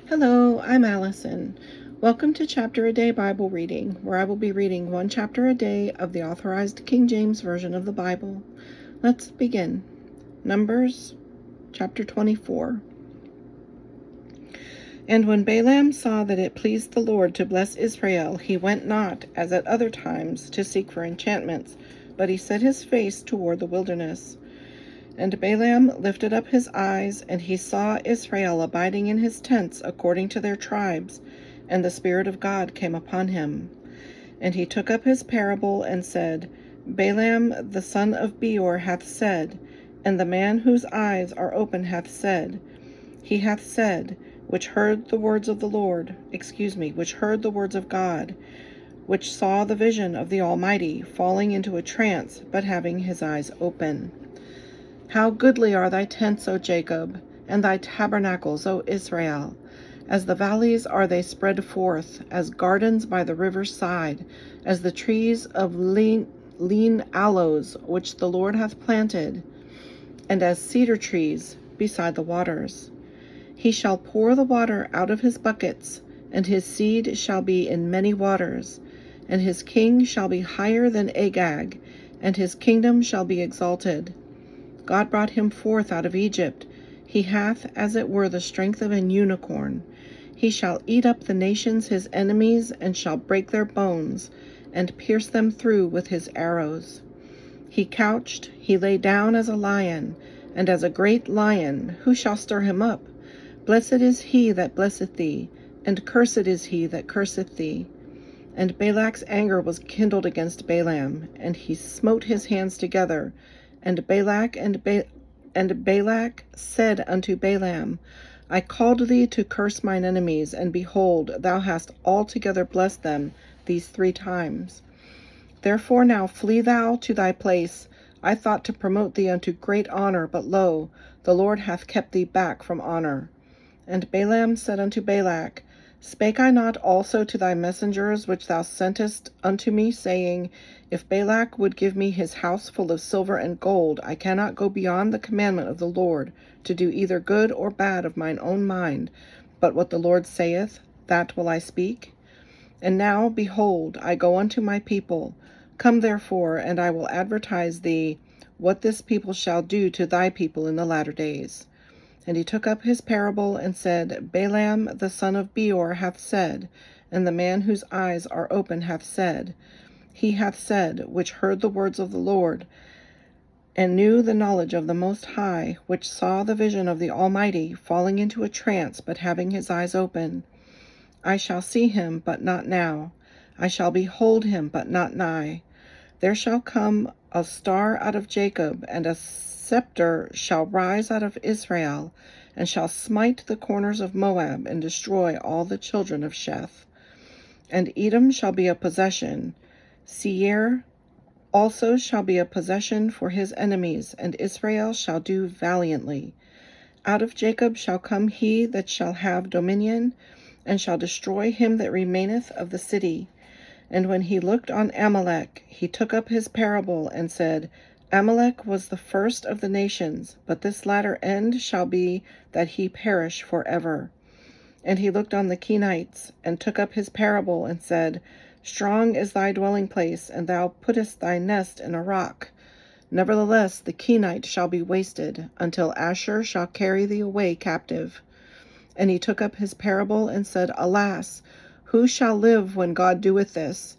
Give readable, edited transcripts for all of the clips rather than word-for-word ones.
Hello, I'm Allison. Welcome to Chapter a Day Bible Reading, where I will be reading one chapter a day of the Authorized King James Version of the Bible. Let's begin. Numbers, chapter 24. And when Balaam saw that it pleased the Lord to bless Israel, he went not, as at other times, to seek for enchantments, but he set his face toward the wilderness. And Balaam lifted up his eyes, and he saw Israel abiding in his tents according to their tribes, and the Spirit of God came upon him. And he took up his parable and said, Balaam the son of Beor hath said, and the man whose eyes are open hath said, he hath said, which heard the words of God, which saw the vision of the Almighty, falling into a trance, but having his eyes open. How goodly are thy tents, O Jacob, and thy tabernacles, O Israel! As the valleys are they spread forth, as gardens by the river's side, as the trees of lean aloes which the Lord hath planted, and as cedar trees beside the waters. He shall pour the water out of his buckets, and his seed shall be in many waters, and his king shall be higher than Agag, and his kingdom shall be exalted. God brought him forth out of Egypt. He hath, as it were, the strength of an unicorn. He shall eat up the nations his enemies, and shall break their bones, and pierce them through with his arrows. He couched, he lay down as a lion, and as a great lion, who shall stir him up? Blessed is he that blesseth thee, and cursed is he that curseth thee. And Balak's anger was kindled against Balaam, and he smote his hands together. And Balak said unto Balaam, I called thee to curse mine enemies, and behold, thou hast altogether blessed them these 3 times. Therefore now flee thou to thy place. I thought to promote thee unto great honor, but lo, the Lord hath kept thee back from honor. And Balaam said unto Balak, Spake I not also to thy messengers which thou sentest unto me, saying, If Balak would give me his house full of silver and gold, I cannot go beyond the commandment of the Lord, to do either good or bad of mine own mind, but what the Lord saith, that will I speak? And now, behold, I go unto my people. Come therefore, and I will advertise thee what this people shall do to thy people in the latter days. And he took up his parable and said, Balaam the son of Beor hath said, and the man whose eyes are open hath said, he hath said, which heard the words of the Lord, and knew the knowledge of the Most High, which saw the vision of the Almighty, falling into a trance, but having his eyes open. I shall see him, but not now. I shall behold him, but not nigh. There shall come a star out of Jacob, and a scepter shall rise out of Israel, and shall smite the corners of Moab, and destroy all the children of Sheth. And Edom shall be a possession. Seir also shall be a possession for his enemies, and Israel shall do valiantly. Out of Jacob shall come he that shall have dominion, and shall destroy him that remaineth of the city. And when he looked on Amalek, he took up his parable, and said, Amalek was the first of the nations, but this latter end shall be that he perish forever. And he looked on the Kenites, and took up his parable, and said, Strong is thy dwelling place, and thou puttest thy nest in a rock. Nevertheless the Kenites shall be wasted, until Asshur shall carry thee away captive. And he took up his parable, and said, Alas, who shall live when God doeth this?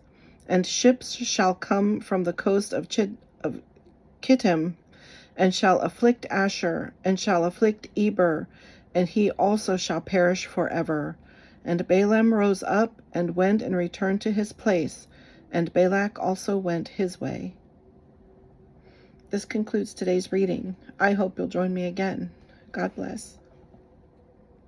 And ships shall come from the coast of Kittim, and shall afflict Asshur, and shall afflict Eber, and he also shall perish forever. And Balaam rose up, and went and returned to his place, and Balak also went his way. This concludes today's reading. I hope you'll join me again. God bless.